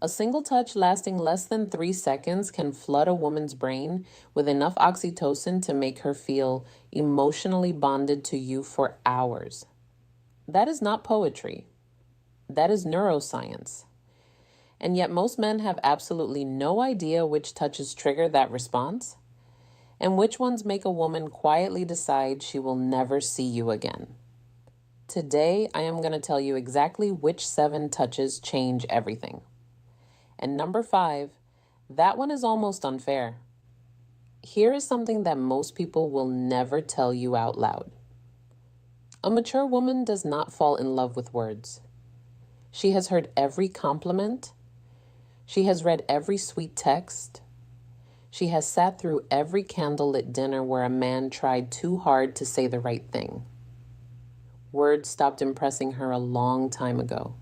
A single touch lasting less than 3 seconds can flood a woman's brain with enough oxytocin to make her feel emotionally bonded to you for hours. That is not poetry. That is neuroscience. And yet most men have absolutely no idea which touches trigger that response and which ones make a woman quietly decide she will never see you again. Today, I am going to tell you exactly which 7 touches change everything. And number 5, that one is almost unfair. Here is something that most people will never tell you out loud. A mature woman does not fall in love with words. She has heard every compliment. She has read every sweet text. She has sat through every candlelit dinner where a man tried too hard to say the right thing. Words stopped impressing her a long time ago.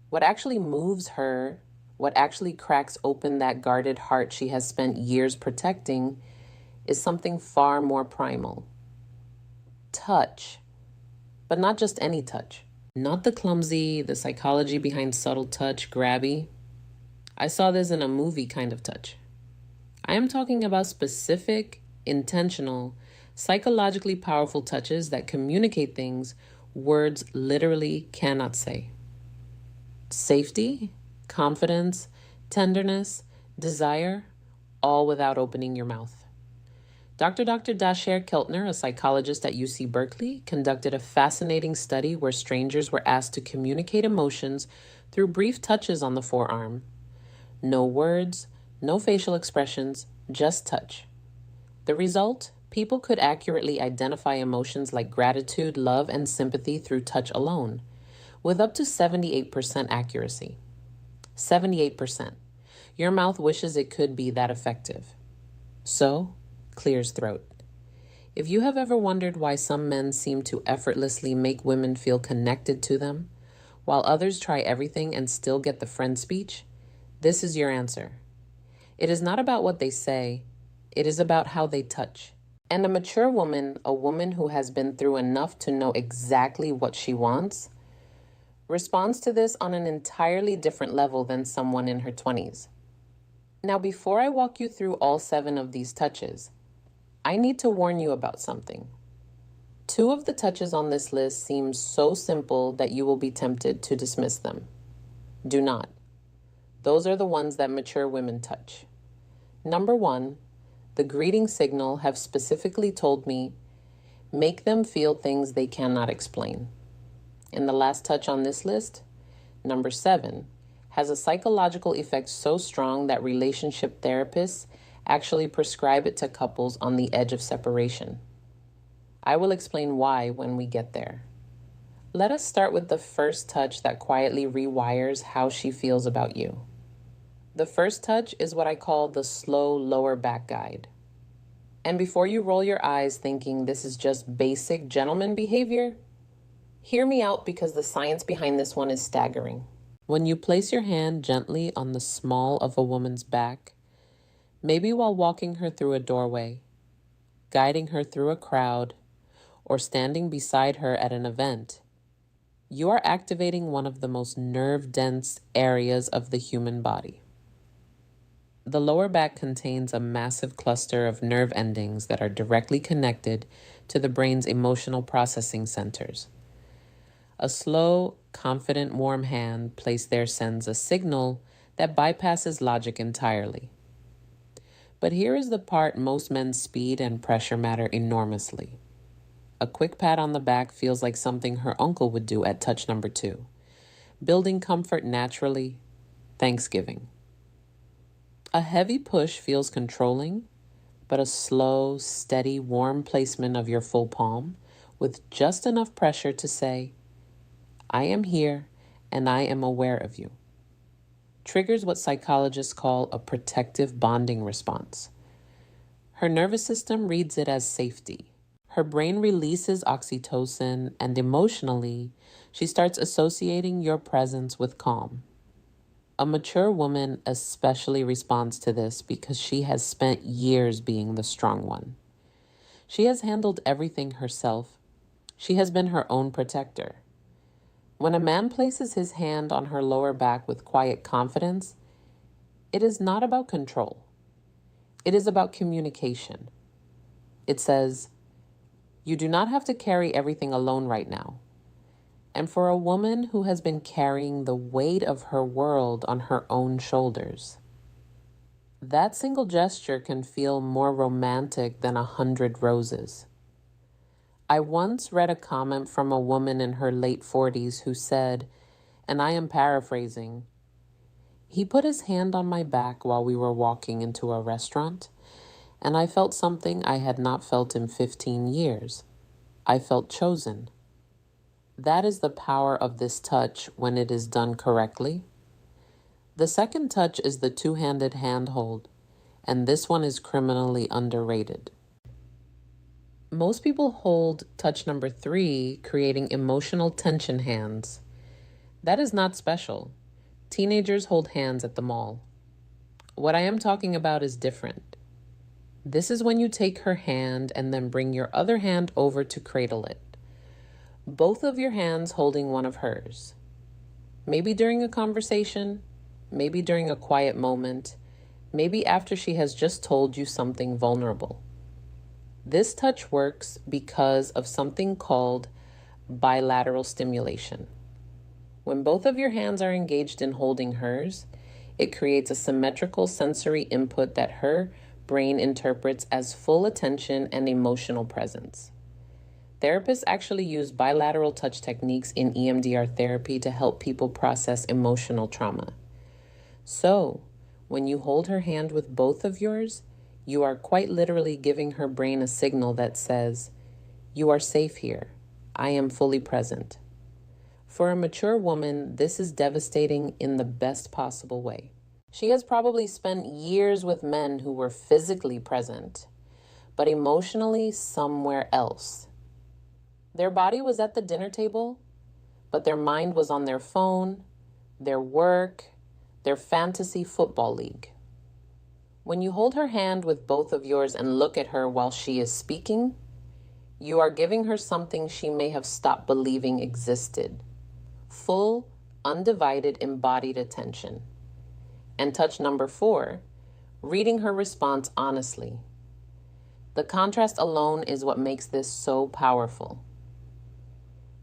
What actually moves her, what actually cracks open that guarded heart she has spent years protecting, is something far more primal. Touch. But not just any touch. Not the clumsy, the psychology behind subtle touch, grabby. I saw this in a movie kind of touch. I am talking about specific, intentional, psychologically powerful touches that communicate things words literally cannot say. Safety, confidence, tenderness, desire, all without opening your mouth. Dr. Dasher Keltner, a psychologist at UC Berkeley, conducted a fascinating study where strangers were asked to communicate emotions through brief touches on the forearm. No words, no facial expressions, just touch. The result? People could accurately identify emotions like gratitude, love, and sympathy through touch alone, with up to 78% accuracy. 78%. Your mouth wishes it could be that effective. So, clears throat. If you have ever wondered why some men seem to effortlessly make women feel connected to them, while others try everything and still get the friend speech, this is your answer. It is not about what they say, it is about how they touch. And a mature woman, a woman who has been through enough to know exactly what she wants, responds to this on an entirely different level than someone in her 20s. Now, before I walk you through all 7 of these touches, I need to warn you about something. 2 of the touches on this list seem so simple that you will be tempted to dismiss them. Do not. Those are the ones that mature women touch. Number 1, the greeting signal have specifically told me, make them feel things they cannot explain. And the last touch on this list, number 7, has a psychological effect so strong that relationship therapists actually prescribe it to couples on the edge of separation. I will explain why when we get there. Let us start with the first touch that quietly rewires how she feels about you. The first touch is what I call the slow lower back guide. And before you roll your eyes thinking this is just basic gentleman behavior, hear me out because the science behind this one is staggering. When you place your hand gently on the small of a woman's back, maybe while walking her through a doorway, guiding her through a crowd, or standing beside her at an event, you are activating one of the most nerve-dense areas of the human body. The lower back contains a massive cluster of nerve endings that are directly connected to the brain's emotional processing centers. A slow, confident, warm hand placed there sends a signal that bypasses logic entirely. But here is the part most men's speed and pressure matter enormously. A quick pat on the back feels like something her uncle would do at touch number 2, building comfort naturally. Thanksgiving. A heavy push feels controlling, but a slow, steady, warm placement of your full palm with just enough pressure to say, I am here and I am aware of you, triggers what psychologists call a protective bonding response. Her nervous system reads it as safety. Her brain releases oxytocin, and emotionally, she starts associating your presence with calm. A mature woman especially responds to this because she has spent years being the strong one. She has handled everything herself. She has been her own protector. When a man places his hand on her lower back with quiet confidence, it is not about control. It is about communication. It says, "You do not have to carry everything alone right now." And for a woman who has been carrying the weight of her world on her own shoulders, that single gesture can feel more romantic than 100 roses. I once read a comment from a woman in her late 40s who said, and I am paraphrasing, "He put his hand on my back while we were walking into a restaurant, and I felt something I had not felt in 15 years. I felt chosen." That is the power of this touch when it is done correctly. The second touch is the two-handed handhold, and this one is criminally underrated. Most people hold touch number 3, creating emotional tension hands. That is not special. Teenagers hold hands at the mall. What I am talking about is different. This is when you take her hand and then bring your other hand over to cradle it. Both of your hands holding one of hers. Maybe during a conversation, maybe during a quiet moment, maybe after she has just told you something vulnerable. This touch works because of something called bilateral stimulation. When both of your hands are engaged in holding hers, it creates a symmetrical sensory input that her brain interprets as full attention and emotional presence. Therapists actually use bilateral touch techniques in EMDR therapy to help people process emotional trauma. So, when you hold her hand with both of yours, you are quite literally giving her brain a signal that says, "You are safe here. I am fully present." For a mature woman, this is devastating in the best possible way. She has probably spent years with men who were physically present, but emotionally somewhere else. Their body was at the dinner table, but their mind was on their phone, their work, their fantasy football league. When you hold her hand with both of yours and look at her while she is speaking, you are giving her something she may have stopped believing existed. Full, undivided, embodied attention. And touch number 4, reading her response honestly. The contrast alone is what makes this so powerful.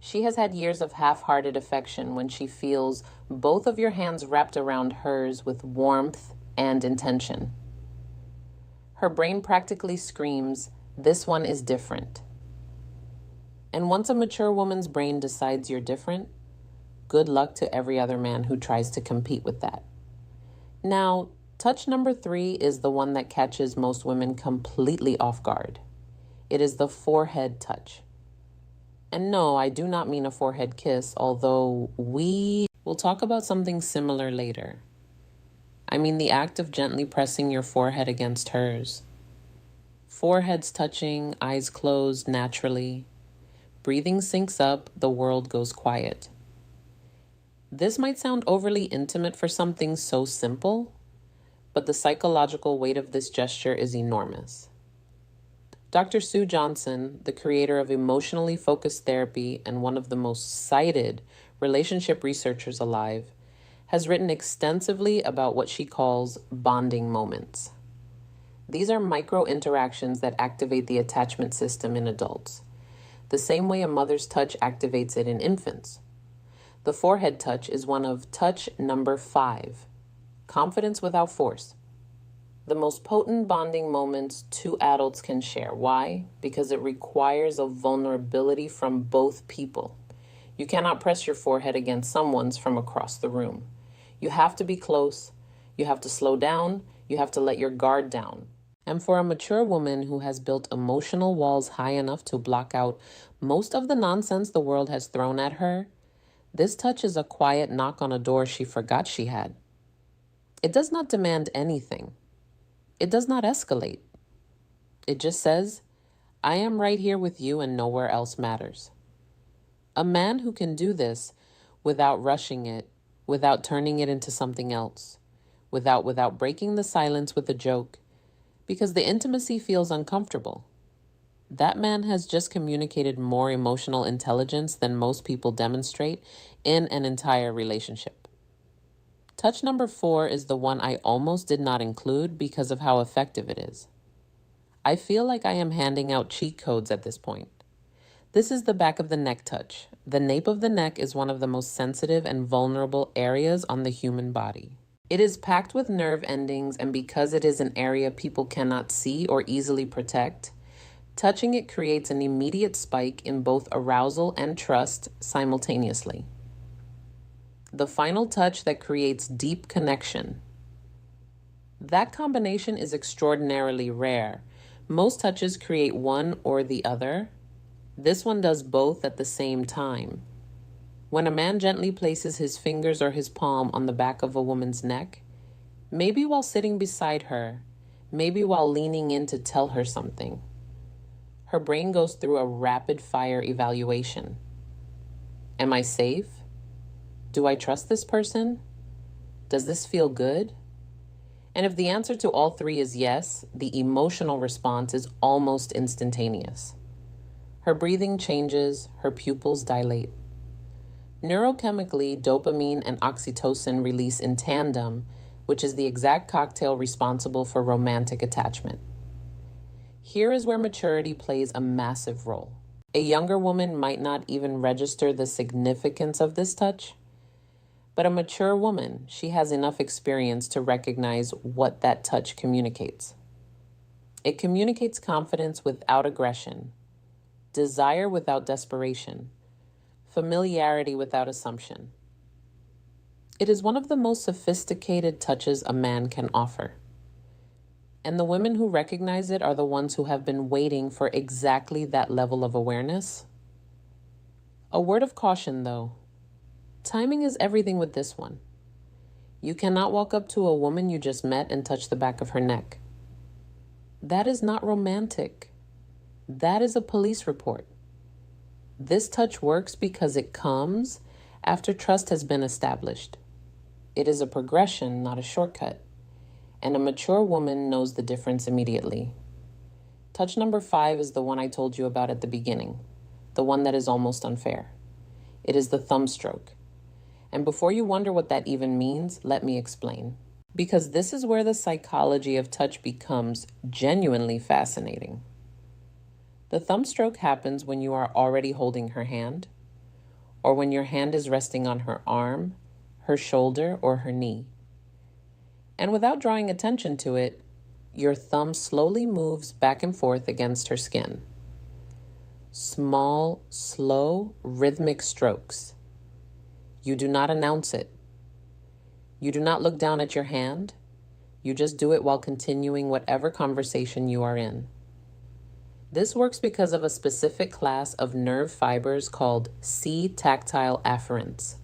She has had years of half-hearted affection when she feels both of your hands wrapped around hers with warmth and intention. Her brain practically screams, "This one is different." And once a mature woman's brain decides you're different, good luck to every other man who tries to compete with that. Now, touch number 3 is the one that catches most women completely off guard. It is the forehead touch. And no, I do not mean a forehead kiss, although we will talk about something similar later. I mean the act of gently pressing your forehead against hers. Foreheads touching, eyes closed naturally. Breathing syncs up, the world goes quiet. This might sound overly intimate for something so simple, but the psychological weight of this gesture is enormous. Dr. Sue Johnson, the creator of emotionally focused therapy and one of the most cited relationship researchers alive, has written extensively about what she calls bonding moments. These are micro interactions that activate the attachment system in adults, the same way a mother's touch activates it in infants. The forehead touch is one of touch number 5, confidence without force. The most potent bonding moments two adults can share. Why? Because it requires a vulnerability from both people. You cannot press your forehead against someone's from across the room. You have to be close. You have to slow down. You have to let your guard down. And for a mature woman who has built emotional walls high enough to block out most of the nonsense the world has thrown at her, this touch is a quiet knock on a door she forgot she had. It does not demand anything. It does not escalate. It just says, "I am right here with you and nowhere else matters." A man who can do this without rushing it, without turning it into something else, without breaking the silence with a joke, because the intimacy feels uncomfortable. That man has just communicated more emotional intelligence than most people demonstrate in an entire relationship. Touch number 4 is the one I almost did not include because of how effective it is. I feel like I am handing out cheat codes at this point. This is the back of the neck touch. The nape of the neck is one of the most sensitive and vulnerable areas on the human body. It is packed with nerve endings, and because it is an area people cannot see or easily protect, touching it creates an immediate spike in both arousal and trust simultaneously. The final touch that creates deep connection. That combination is extraordinarily rare. Most touches create one or the other. This one does both at the same time. When a man gently places his fingers or his palm on the back of a woman's neck, maybe while sitting beside her, maybe while leaning in to tell her something, her brain goes through a rapid-fire evaluation. Am I safe? Do I trust this person? Does this feel good? And if the answer to all three is yes, the emotional response is almost instantaneous. Her breathing changes, her pupils dilate. Neurochemically, dopamine and oxytocin release in tandem, which is the exact cocktail responsible for romantic attachment. Here is where maturity plays a massive role. A younger woman might not even register the significance of this touch, but a mature woman, she has enough experience to recognize what that touch communicates. It communicates confidence without aggression, desire without desperation, familiarity without assumption. It is one of the most sophisticated touches a man can offer. And the women who recognize it are the ones who have been waiting for exactly that level of awareness. A word of caution, though. Timing is everything with this one. You cannot walk up to a woman you just met and touch the back of her neck. That is not romantic. That is a police report. This touch works because it comes after trust has been established. It is a progression, not a shortcut. And a mature woman knows the difference immediately. Touch number 5 is the one I told you about at the beginning, the one that is almost unfair. It is the thumb stroke. And before you wonder what that even means, let me explain. Because this is where the psychology of touch becomes genuinely fascinating. The thumb stroke happens when you are already holding her hand, or when your hand is resting on her arm, her shoulder, or her knee. And without drawing attention to it, your thumb slowly moves back and forth against her skin. Small, slow, rhythmic strokes. You do not announce it. You do not look down at your hand. You just do it while continuing whatever conversation you are in. This works because of a specific class of nerve fibers called C-tactile afferents.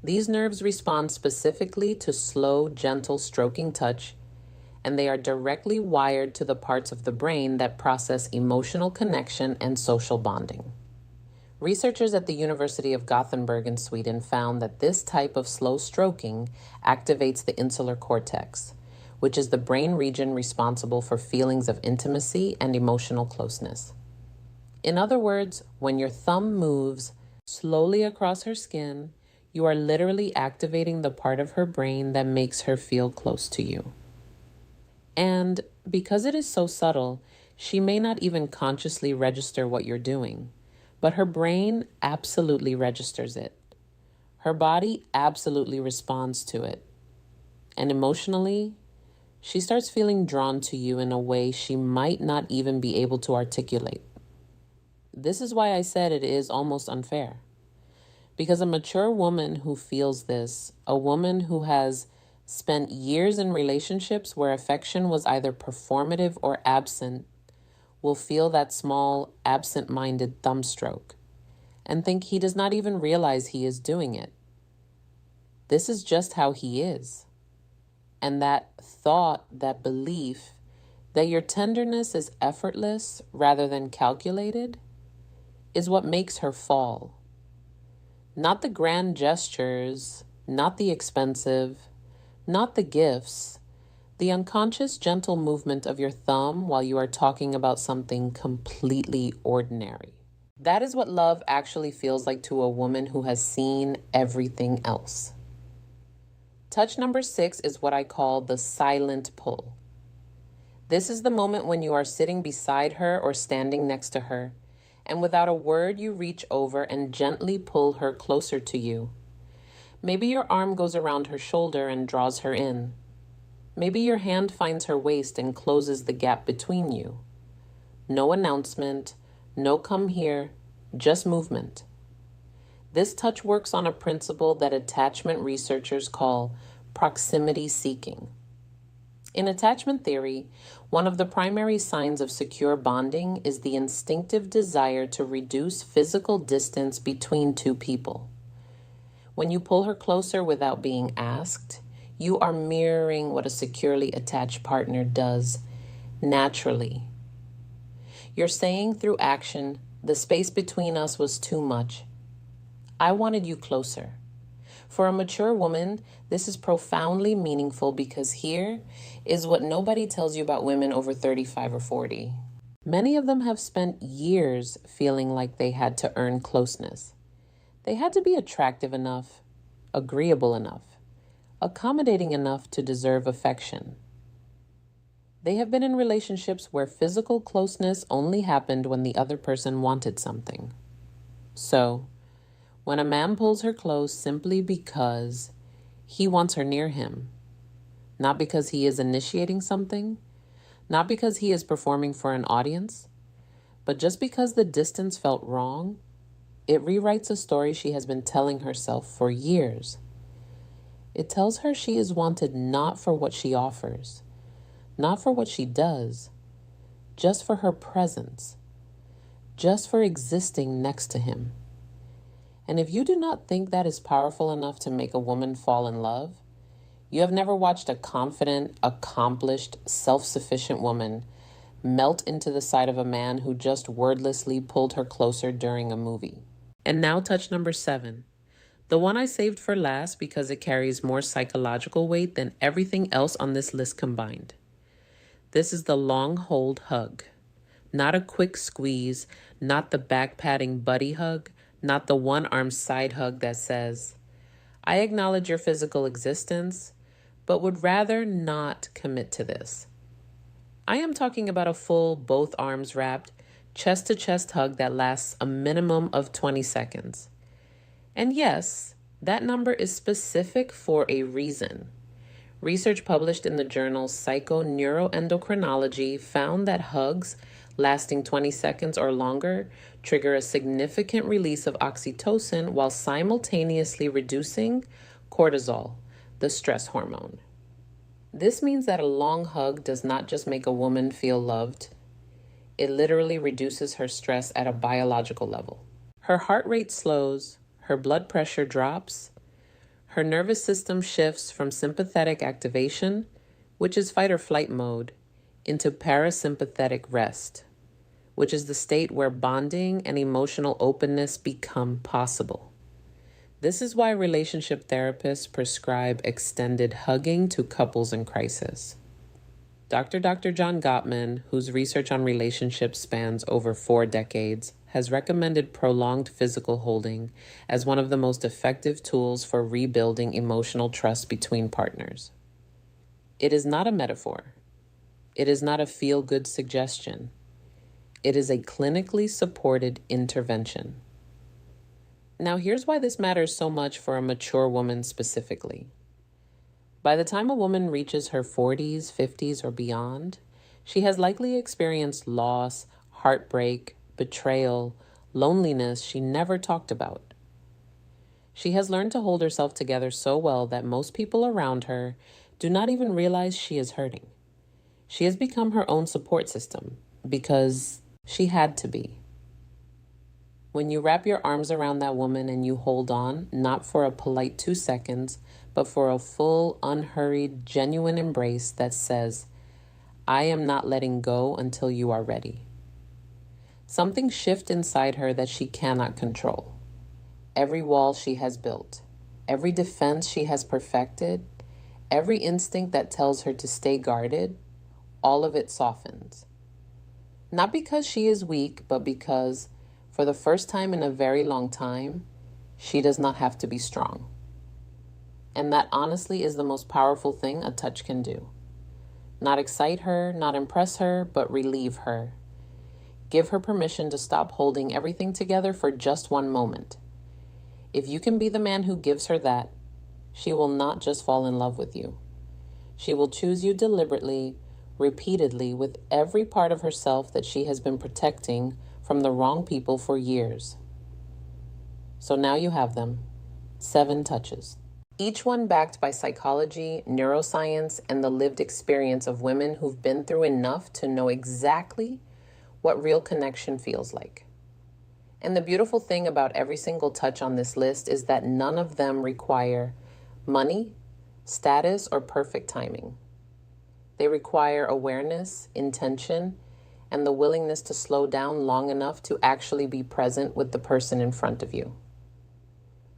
These nerves respond specifically to slow, gentle stroking touch, and they are directly wired to the parts of the brain that process emotional connection and social bonding. Researchers at the University of Gothenburg in Sweden found that this type of slow stroking activates the insular cortex, which is the brain region responsible for feelings of intimacy and emotional closeness. In other words, when your thumb moves slowly across her skin, you are literally activating the part of her brain that makes her feel close to you. And because it is so subtle, she may not even consciously register what you're doing, but her brain absolutely registers it. Her body absolutely responds to it. And emotionally, she starts feeling drawn to you in a way she might not even be able to articulate. This is why I said it is almost unfair. Because a mature woman who feels this, a woman who has spent years in relationships where affection was either performative or absent, will feel that small, absent-minded thumb stroke and think he does not even realize he is doing it. This is just how he is. And that thought, that belief, that your tenderness is effortless rather than calculated, is what makes her fall. Not the grand gestures, not the expensive, not the gifts, The unconscious, gentle movement of your thumb while you are talking about something completely ordinary. That is what love actually feels like to a woman who has seen everything else. Touch number 6 is what I call the silent pull. This is the moment when you are sitting beside her or standing next to her, and without a word you reach over and gently pull her closer to you. Maybe your arm goes around her shoulder and draws her in. Maybe your hand finds her waist and closes the gap between you. No announcement, no come here, just movement. This touch works on a principle that attachment researchers call proximity seeking. In attachment theory, one of the primary signs of secure bonding is the instinctive desire to reduce physical distance between two people. When you pull her closer without being asked, you are mirroring what a securely attached partner does naturally. You're saying through action, the space between us was too much. I wanted you closer. For a mature woman, this is profoundly meaningful because here is what nobody tells you about women over 35 or 40. Many of them have spent years feeling like they had to earn closeness. They had to be attractive enough, agreeable enough, accommodating enough to deserve affection. They have been in relationships where physical closeness only happened when the other person wanted something. So, when a man pulls her close simply because he wants her near him, not because he is initiating something, not because he is performing for an audience, but just because the distance felt wrong, it rewrites a story she has been telling herself for years. It tells her she is wanted not for what she offers, not for what she does, just for her presence, just for existing next to him. And if you do not think that is powerful enough to make a woman fall in love, you have never watched a confident, accomplished, self-sufficient woman melt into the side of a man who just wordlessly pulled her closer during a movie. And now touch number 7. The one I saved for last because it carries more psychological weight than everything else on this list combined. This is the long hold hug. Not a quick squeeze, not the back-patting buddy hug, not the one-arm side hug that says, I acknowledge your physical existence, but would rather not commit to this. I am talking about a full, both arms wrapped, chest-to-chest hug that lasts a minimum of 20 seconds. And yes, that number is specific for a reason. Research published in the journal Psychoneuroendocrinology found that hugs lasting 20 seconds or longer trigger a significant release of oxytocin while simultaneously reducing cortisol, the stress hormone. This means that a long hug does not just make a woman feel loved, it literally reduces her stress at a biological level. Her heart rate slows, her blood pressure drops, her nervous system shifts from sympathetic activation, which is fight or flight mode, into parasympathetic rest, which is the state where bonding and emotional openness become possible. This is why relationship therapists prescribe extended hugging to couples in crisis. Dr. John Gottman, whose research on relationships spans over 4 decades, has recommended prolonged physical holding as one of the most effective tools for rebuilding emotional trust between partners. It is not a metaphor. It is not a feel-good suggestion. It is a clinically supported intervention. Now, here's why this matters so much for a mature woman specifically. By the time a woman reaches her 40s, 50s, or beyond, she has likely experienced loss, heartbreak, betrayal, loneliness she never talked about. She has learned to hold herself together so well that most people around her do not even realize she is hurting. She has become her own support system because she had to be. When you wrap your arms around that woman and you hold on, not for a polite 2 seconds, but for a full, unhurried, genuine embrace that says, I am not letting go until you are ready. Something shifts inside her that she cannot control. Every wall she has built, every defense she has perfected, every instinct that tells her to stay guarded, all of it softens. Not because she is weak, but because, for the first time in a very long time, she does not have to be strong. And that honestly is the most powerful thing a touch can do. Not excite her, not impress her, but relieve her. Give her permission to stop holding everything together for just one moment. If you can be the man who gives her that, she will not just fall in love with you. She will choose you deliberately, repeatedly, with every part of herself that she has been protecting from the wrong people for years. So now you have them. 7 touches. Each one backed by psychology, neuroscience, and the lived experience of women who've been through enough to know exactly what real connection feels like. And the beautiful thing about every single touch on this list is that none of them require money, status, or perfect timing. They require awareness, intention, and the willingness to slow down long enough to actually be present with the person in front of you.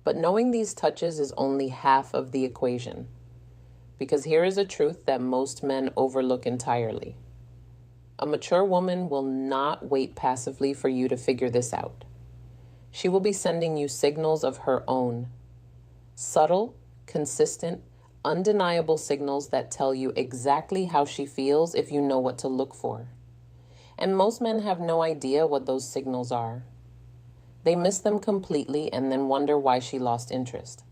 But knowing these touches is only half of the equation, because here is a truth that most men overlook entirely. A mature woman will not wait passively for you to figure this out. She will be sending you signals of her own. Subtle, consistent, undeniable signals that tell you exactly how she feels if you know what to look for. And most men have no idea what those signals are. They miss them completely and then wonder why she lost interest.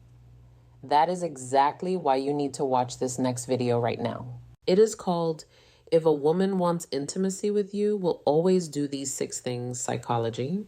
That is exactly why you need to watch this next video right now. It is called If a Woman Wants Intimacy with You, Will Always Do These 6 Things, Psychology.